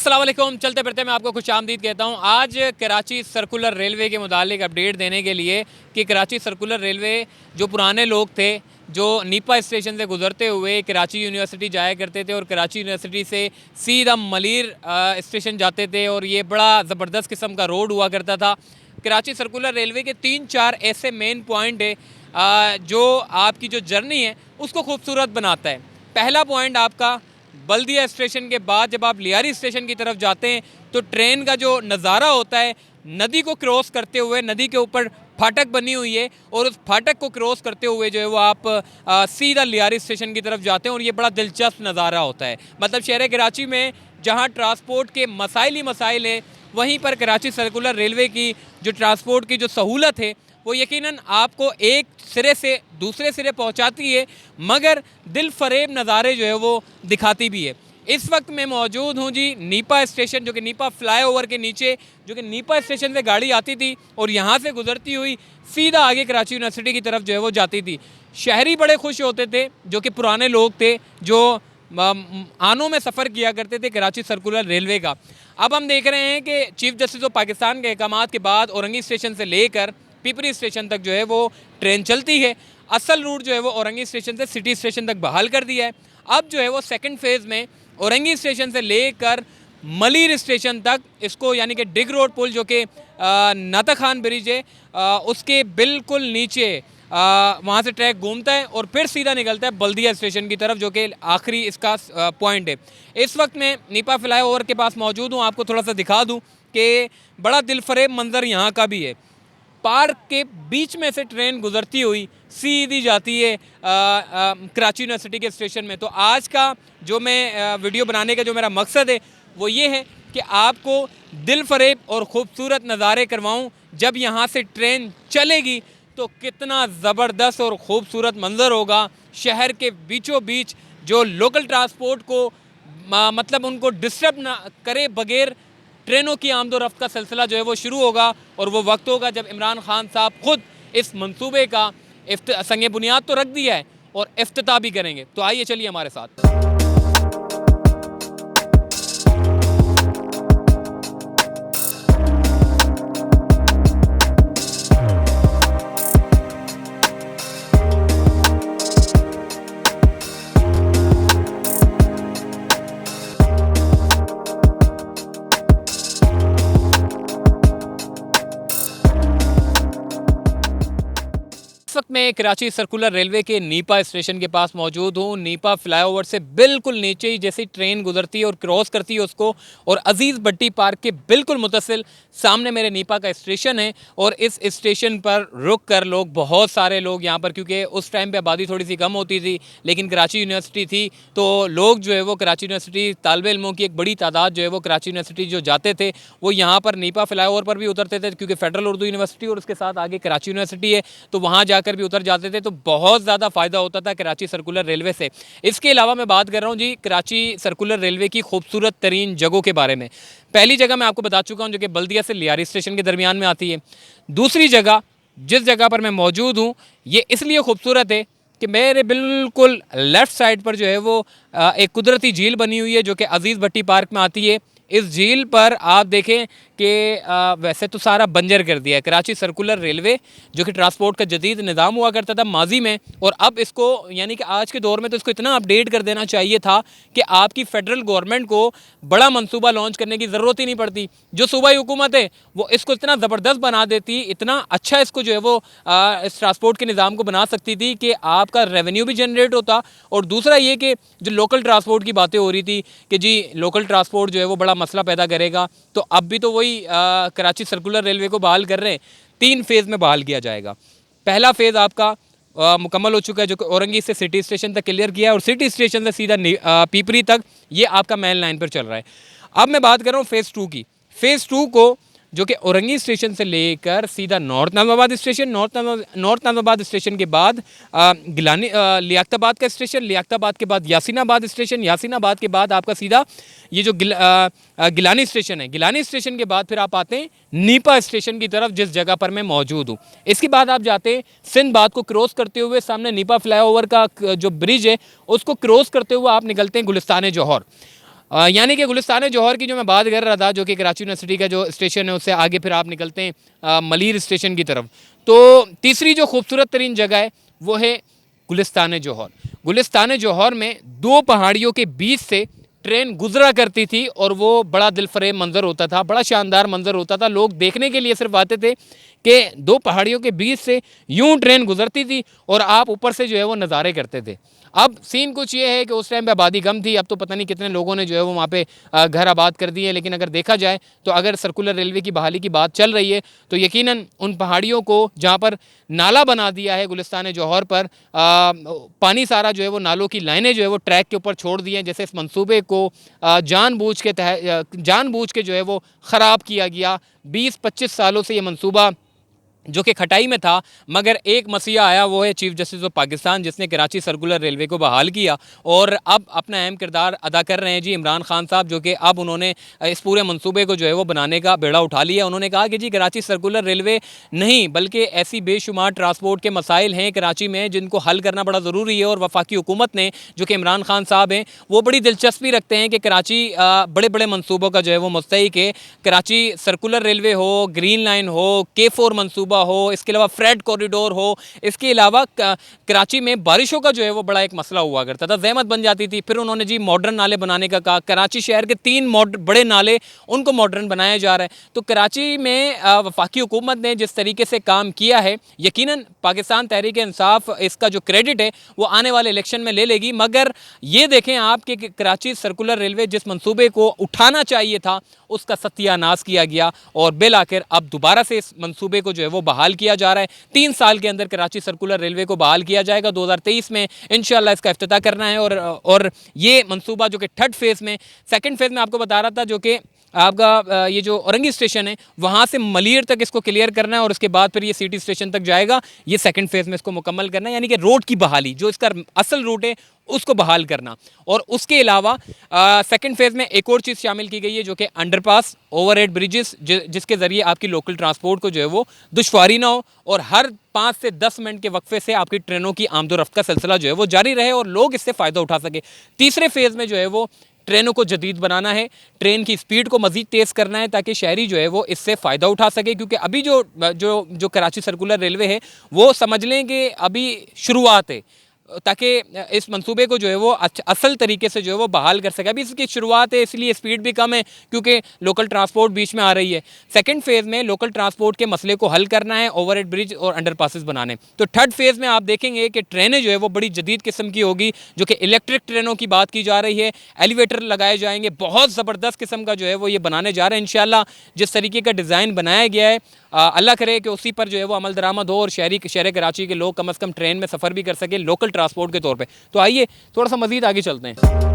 अस्सलाम वालेकुम। चलते फिरते मैं आपको खुश आमदीद कहता हूँ। आज कराची सर्कुलर रेलवे के मुतालिक अपडेट देने के लिए कि कराची सर्कुलर रेलवे जो पुराने लोग थे जो नीपा स्टेशन से गुजरते हुए कराची यूनिवर्सिटी जाया करते थे और कराची यूनिवर्सिटी से सीधा मलीर स्टेशन जाते थे और ये बड़ा ज़बरदस्त किस्म का रोड हुआ करता था। कराची सर्कुलर रेलवे के 3-4 ऐसे मेन पॉइंट है जो आपकी जो जर्नी है उसको खूबसूरत बनाता है। पहला पॉइंट आपका बल्दिया स्टेशन के बाद जब आप लियारी स्टेशन की तरफ जाते हैं तो ट्रेन का जो नज़ारा होता है नदी को क्रॉस करते हुए, नदी के ऊपर फाटक बनी हुई है और उस फाटक को क्रॉस करते हुए जो है वो आप सीधा लियारी स्टेशन की तरफ जाते हैं और ये बड़ा दिलचस्प नज़ारा होता है। मतलब शहर कराची में जहाँ ट्रांसपोर्ट के मसाइल ही मसाइल है, वहीं पर कराची सर्कुलर रेलवे की जो ट्रांसपोर्ट की जो सहूलत है वो यकीनन आपको एक सिरे से दूसरे सिरे पहुंचाती है, मगर दिल फरेब नज़ारे जो है वो दिखाती भी है। इस वक्त मैं मौजूद हूं जी नीपा स्टेशन, जो कि नीपा फ्लाईओवर के नीचे, जो कि नीपा स्टेशन से गाड़ी आती थी और यहाँ से गुजरती हुई सीधा आगे कराची यूनिवर्सिटी की तरफ जो है वो जाती थी। शहरी बड़े खुश होते थे जो कि पुराने लोग थे जो आनों में सफ़र किया करते थे कराची सर्कुलर रेलवे का। अब हम देख रहे हैं कि चीफ जस्टिस ऑफ पाकिस्तान के अहकामात के बाद औरंगी स्टेशन से लेकर पिपरी स्टेशन तक जो है वो ट्रेन चलती है। असल रूट जो है वो औरंगी स्टेशन से सिटी स्टेशन तक बहाल कर दिया है। अब जो है वो सेकंड फेज़ में औरंगी स्टेशन से लेकर मलीर स्टेशन तक इसको, यानी कि डिग रोड पुल जो कि नाता खान ब्रिज है उसके बिल्कुल नीचे वहाँ से ट्रैक घूमता है और फिर सीधा निकलता है बल्दिया स्टेशन की तरफ, जो कि आखिरी इसका पॉइंट है। इस वक्त मैं नीपा फ्लाईओवर के पास मौजूद हूँ। आपको थोड़ा सा दिखा दूँ कि बड़ा दिलफरेब मंजर यहाँ का भी है। पार्क के बीच में से ट्रेन गुजरती हुई सीधी जाती है कराची यूनिवर्सिटी के स्टेशन में। तो आज का जो मैं वीडियो बनाने का जो मेरा मकसद है वो ये है कि आपको दिल फरेब और ख़ूबसूरत नज़ारे करवाऊं। जब यहाँ से ट्रेन चलेगी तो कितना ज़बरदस्त और ख़ूबसूरत मंज़र होगा। शहर के बीचों बीच जो लोकल ट्रांसपोर्ट को मतलब उनको डिस्टर्ब ना करे बगैर ट्रेनों की आमदोरफ्त का सिलसिला जो है वो शुरू होगा और वो वक्त होगा जब इमरान खान साहब खुद इस मंसूबे का संगे बुनियाद तो रख दिया है और इफ्तिताह भी करेंगे। तो आइए चलिए हमारे साथ। इस वक्त मैं कराची सर्कुलर रेलवे के नीपा स्टेशन के पास मौजूद हूँ। नीपा फ्लाईओवर से बिल्कुल नीचे ही जैसे ट्रेन गुजरती है और क्रॉस करती है उसको, और अजीज़ भट्टी पार्क के बिल्कुल मुतसिल सामने मेरे नीपा का स्टेशन है। और इस स्टेशन पर रुक कर लोग, बहुत सारे लोग यहाँ पर, क्योंकि उस टाइम पे आबादी थोड़ी सी कम होती थी लेकिन कराची यूनिवर्सिटी थी तो लोग जो है वो कराची यूनिवर्सिटी तालिब इल्मों की एक बड़ी तादाद जो है वो कराची यूनिवर्सिटी जो जाते थे वो यहाँ पर नीपा फ्लाईओवर पर भी उतरते थे, क्योंकि फेडरल उर्दू यूनिवर्सिटी और उसके साथ आगे कराची यूनिवर्सिटी है तो वहाँ जाकर भी उतर जाते थे। तो बहुत ज़्यादा फ़ायदा होता था कराची सर्कुलर रेलवे से। इसके अलावा मैं बात कर रहा हूँ जी कराची सर्कुलर रेलवे की खूबसूरत तरीन जगहों के बारे में। पहली जगह मैं आपको बता चुका हूँ जो कि बल्दिया से लियारी स्टेशन के दरमियान में आती है। दूसरी जगह जिस जगह पर मैं मौजूद हूँ ये इसलिए खूबसूरत है कि मेरे बिल्कुल लेफ़्ट साइड पर जो है वो एक कुदरती झील बनी हुई है जो कि अजीज़ भट्टी पार्क में आती है। इस झील पर आप देखें कि वैसे तो सारा बंजर कर दिया है कराची सर्कुलर रेलवे, जो कि ट्रांसपोर्ट का जदीद निज़ाम हुआ करता था माजी में, और अब इसको, यानी कि आज के दौर में तो इसको इतना अपडेट कर देना चाहिए था कि आपकी फ़ेडरल गवर्नमेंट को बड़ा मंसूबा लॉन्च करने की ज़रूरत ही नहीं पड़ती। जो सूबाई हुकूमत है वो इसको इतना ज़बरदस्त बना देती, इतना अच्छा इसको जो है वो इस ट्रांसपोर्ट के निज़ाम को बना सकती थी कि आपका रेवेन्यू भी जनरेट होता। और दूसरा ये कि जो लोकल ट्रांसपोर्ट की बातें हो रही थी कि जी लोकल ट्रांसपोर्ट जो है वो बड़ा मसला पैदा करेगा, तो अब भी तो वही कराची सर्कुलर रेलवे को बहाल कर रहे हैं। 3 फेज़ में बहाल किया जाएगा। पहला फेज़ आपका मुकम्मल हो चुका है जो कि औरंगी से सिटी स्टेशन तक क्लियर किया है और सिटी स्टेशन से सीधा पीपरी तक ये आपका मेन लाइन पर चल रहा है। अब मैं बात कर रहा हूँ फ़ेज़ 2 की। फ़ेज़ 2 को जो कि औरंगी स्टेशन से लेकर सीधा north Nazimabad station, north Nazimabad station के बाद गिलानी लियाकताबाद का स्टेशन, लियाकताबाद के बाद यासीनाबाद स्टेशन, यासीनाबाद के बाद आपका सीधा ये जो गिलानी स्टेशन है, गिलानी स्टेशन के बाद फिर आप आते हैं नीपा स्टेशन की तरफ जिस जगह पर मैं मौजूद हूँ। इसके बाद आप जाते हैं सिंधबाद को क्रॉस करते हुए सामने नीपा फ्लाईओवर का जो ब्रिज है उसको क्रॉस करते हुए आप निकलते हैं गुलिस्तान जौहर। यानी कि गुलिस्तान जौहर की जो मैं बात कर रहा था, जो कि कराची यूनिवर्सिटी का जो स्टेशन है, उससे आगे फिर आप निकलते हैं मलीर स्टेशन की तरफ। तो तीसरी जो खूबसूरत तरीन जगह है वो है गुलिस्तान जौहर। गुलिस्तान जौहर में दो पहाड़ियों के बीच से ट्रेन गुजरा करती थी और वो बड़ा दिलफरेब मंजर होता था, बड़ा शानदार मंजर होता था। लोग देखने के लिए सिर्फ आते थे कि दो पहाड़ियों के बीच से यूं ट्रेन गुजरती थी और आप ऊपर से जो है वो नज़ारे करते थे। अब सीन कुछ ये है कि उस टाइम पे आबादी कम थी, अब तो पता नहीं कितने लोगों ने जो है वो वहाँ पे घर आबाद कर दिए। लेकिन अगर देखा जाए तो अगर सर्कुलर रेलवे की बहाली की बात चल रही है तो यकीनन उन पहाड़ियों को जहाँ पर नाला बना दिया है गुलिस्तान जौहर पर, पानी सारा जो है वो नालों की लाइनें जो है वो ट्रैक के ऊपर छोड़ दी हैं। जैसे इस मंसूबे को जानबूझ के जो है वो ख़राब किया गया। 20-25 सालों से ये मंसूबा जो कि खटाई में था, मगर एक मसीहा आया, वो है चीफ जस्टिस ऑफ पाकिस्तान, जिसने कराची सर्कुलर रेलवे को बहाल किया और अब अपना अहम किरदार अदा कर रहे हैं जी इमरान खान साहब, जो कि अब उन्होंने इस पूरे मंसूबे को जो है वो बनाने का बेड़ा उठा लिया। उन्होंने कहा कि जी कराची सर्कुलर रेलवे नहीं बल्कि ऐसी बेशुमार ट्रांसपोर्ट के मसाइल हैं कराची में जिनको हल करना बड़ा ज़रूरी है। और वफाकी हुकूमत ने, जो कि इमरान खान साहब हैं, वो बड़ी दिलचस्पी रखते हैं कि कराची बड़े बड़े मनसूबों का जो है वो मुस्तहिक है। कराची सर्कुलर रेलवे हो, ग्रीन लाइन हो, K4 मनसूबा हो, इसके अलावा फ्रेड कॉरिडोर हो, इसके अलावा कराची में बारिशों का जो है वो बड़ा एक मसला हुआ करता था, ज़हमत बन जाती थी। फिर उन्होंने जी मॉडर्न नाले बनाने का कहा। कराची शहर के 3 बड़े नाले, उनको मॉडर्न बनाया जा रहा है। तो कराची में वफाकी हुकूमत ने जिस तरीके से काम किया है, यकीनन पाकिस्तान तहरीक इंसाफ इसका जो क्रेडिट है वो आने वाले इलेक्शन में ले लेगी। मगर ये देखें आप कि कराची सर्कुलर रेलवे जिस मंसूबे को उठाना चाहिए था उसका सत्यानाश किया गया और बिल आखिर अब दोबारा से इस मंसूबे को जो है वो बहाल किया जा रहा है। 3 साल के अंदर कराची सर्कुलर रेलवे को बहाल किया जाएगा। 2023 में इंशाल्लाह इसका इफ्तिताह करना है। और ये मंसूबा जो कि थर्ड फेज़ में, सेकंड फेज़ में आपको बता रहा था, जो कि आपका ये जो औरंगी स्टेशन है वहाँ से मलीर तक इसको क्लियर करना है और उसके बाद फिर ये सिटी स्टेशन तक जाएगा। ये सेकंड फेज़ में इसको मुकम्मल करना है, यानी कि रोड की बहाली, जो इसका असल रूट है उसको बहाल करना। और उसके अलावा सेकंड फेज़ में एक और चीज़ शामिल की गई है, जो कि अंडरपास, ओवरहेड ब्रिजेस, जिसके ज़रिए आपकी लोकल ट्रांसपोर्ट को जो है वो दुश्वारी ना हो और हर 5 से 10 मिनट के वक्फे से आपकी ट्रेनों की आमदोरफ्त का सिलसिला जो है वो जारी रहे और लोग इससे फ़ायदा उठा सके। तीसरे फेज़ में जो है वो ट्रेनों को जदीद बनाना है, ट्रेन की स्पीड को मज़ीद तेज़ करना है ताकि शहरी जो है वो इससे फ़ायदा उठा सके। क्योंकि अभी जो कराची सर्कुलर रेलवे है वो समझ लें कि अभी शुरुआत है, ताकि इस मंसूबे को जो है वो असल तरीके से जो है वो बहाल कर सके। अभी इसकी शुरुआत है, इसलिए स्पीड भी कम है क्योंकि लोकल ट्रांसपोर्ट बीच में आ रही है। सेकंड फेज़ में लोकल ट्रांसपोर्ट के मसले को हल करना है, ओवरहेड ब्रिज और अंडरपासेस बनाने। तो थर्ड फेज़ में आप देखेंगे कि ट्रेनें जो है वो बड़ी जदीद किस्म की होगी, जो कि इलेक्ट्रिक ट्रेनों की बात की जा रही है। एलिवेटर लगाए जाएंगे, बहुत ज़बरदस्त किस्म का जो है वो ये बनाने जा रहे हैं इंशाल्लाह। जिस तरीके का डिज़ाइन बनाया गया है, अल्लाह करे कि उसी पर जो है वो अमल दरामद हो और शहर कराची के लोग कम अज़ कम ट्रेन में सफ़र भी कर सके लोकल ट्रांसपोर्ट के तौर पे। तो आइए थोड़ा सा मज़ीद आगे चलते हैं।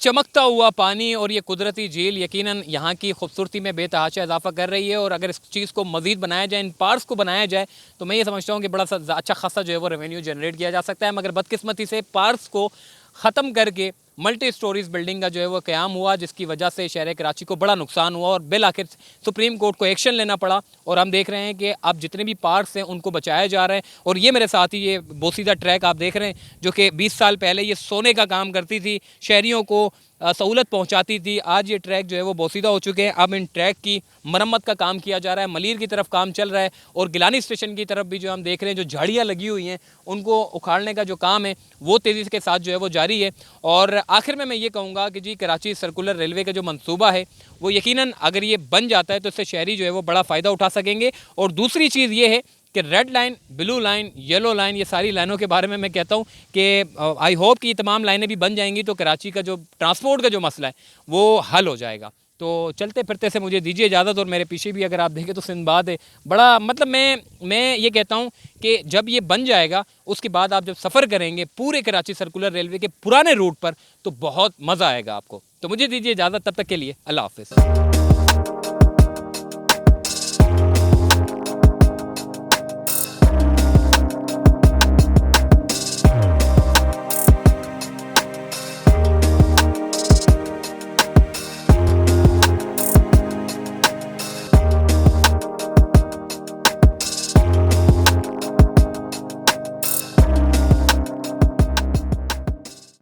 चमकता हुआ पानी और ये कुदरती झील यकीनन यहाँ की खूबसूरती में बेतहाशा इजाफा कर रही है। और अगर इस चीज़ को मज़ीद बनाया जाए, इन पार्क्स को बनाया जाए, तो मैं ये समझता हूँ कि बड़ा सा अच्छा खासा जो है वो रेवेन्यू जनरेट किया जा सकता है। मगर बदकिस्मती से पार्क्स को ख़त्म करके मल्टी स्टोरीज़ बिल्डिंग का जो है वो क़याम हुआ, जिसकी वजह से शहर कराची को बड़ा नुकसान हुआ और बिल आखिर सुप्रीम कोर्ट को एक्शन लेना पड़ा। और हम देख रहे हैं कि अब जितने भी पार्क्स हैं उनको बचाया जा रहा है। और ये मेरे साथ ही ये बोसीदा ट्रैक आप देख रहे हैं, जो कि 20 साल पहले ये सोने का काम करती थी, शहरियों को सहूलत पहुंचाती थी। आज ये ट्रैक जो है वो बोसीदा हो चुके हैं। अब इन ट्रैक की मरम्मत का काम किया जा रहा है, मलीर की तरफ काम चल रहा है और गिलानी स्टेशन की तरफ भी जो हम देख रहे हैं, जो झाड़ियाँ लगी हुई हैं उनको उखाड़ने का जो काम है वो तेज़ी के साथ जो है वो जारी है। और आखिर में मैं ये कहूँगा कि जी कराची सर्कुलर रेलवे का जो मंसूबा है वो यकीनन अगर ये बन जाता है तो इससे शहरी जो है वो बड़ा फ़ायदा उठा सकेंगे। और दूसरी चीज़ ये है कि red line, blue line, yellow line, ये सारी लाइनों के बारे में मैं कहता हूँ कि आई होप कि ये तमाम लाइनें भी बन जाएंगी तो कराची का जो ट्रांसपोर्ट का जो मसला है वो हल हो जाएगा। तो चलते फिरते से मुझे दीजिए इजाज़त। और मेरे पीछे भी अगर आप देखें तो सिंदबाद है, बड़ा मतलब मैं ये कहता हूँ कि जब ये बन जाएगा उसके बाद आप जब सफ़र करेंगे पूरे कराची सर्कुलर रेलवे के पुराने रूट पर तो बहुत मज़ा आएगा आपको। तो मुझे दीजिए इजाज़त, तब तक के लिए अल्लाह हाफ़िज़।